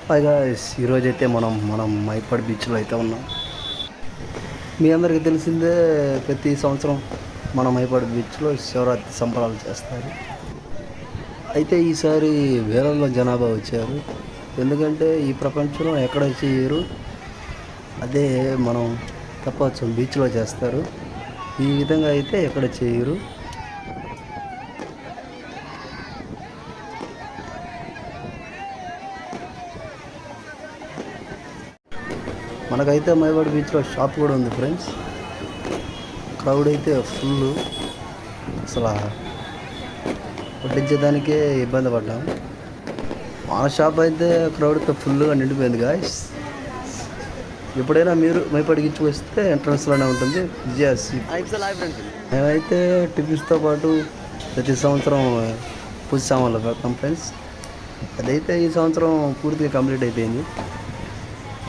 పైగా ఈరోజైతే మనం మైపాడు బీచ్లో అయితే ఉన్నాం. మీ అందరికీ తెలిసిందే, ప్రతి సంవత్సరం మన మైపాడు బీచ్లో శివరాత్రి సంబరాలు చేస్తారు. అయితే ఈసారి వేలల్లో జనాభా వచ్చారు. ఎందుకంటే ఈ ప్రపంచంలో ఎక్కడ చేయరు, అదే మనం తెప్పవచ్చం బీచ్లో చేస్తారు. ఈ విధంగా అయితే ఎక్కడ చేయరు. మనకైతే మైపాడు బీచ్లో షాప్ కూడా ఉంది ఫ్రెండ్స్. క్రౌడ్ అయితే ఫుల్, అసలు వడ్డించేదానికే ఇబ్బంది పడ్డాం. మన షాప్ అయితే క్రౌడ్తో ఫుల్గా నిండిపోయింది గాయస్. ఎప్పుడైనా మీరు మైపాడు బీచ్కి వస్తే ఎంట్రన్స్లోనే ఉంటుంది విజయాసి. మేమైతే టిఫిన్స్తో పాటు ప్రతి సంవత్సరం పూజ సామాన్లు పెడతాం ఫ్రెండ్స్. అదైతే ఈ సంవత్సరం పూర్తిగా కంప్లీట్ అయిపోయింది.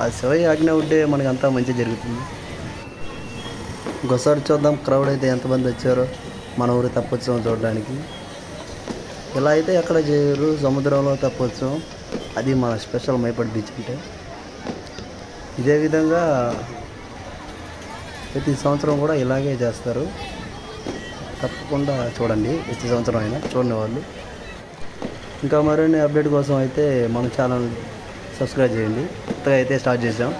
ఆ శివయ్య ఆజ్ఞ ఉంటే మనకి అంతా మంచి జరుగుతుంది. ఇంకోసారి చూద్దాం క్రౌడ్ అయితే ఎంతమంది వచ్చారో మన ఊరు తెప్పోత్సవం చూడడానికి. ఇలా అయితే ఎక్కడ చేయరు, సముద్రంలో తెప్పోత్సవం, అది మన స్పెషల్ మైపాడు బీచ్ అంటే. ఇదే విధంగా ప్రతి సంవత్సరం కూడా ఇలాగే చేస్తారు. తప్పకుండా చూడండి, ప్రతి సంవత్సరం అయినా చూడని వాళ్ళు. ఇంకా మరిన్ని అప్డేట్ కోసం అయితే మన ఛానల్ సబ్స్క్రైబ్ చేయండి. కొత్తగా అయితే స్టార్ట్ చేసాం.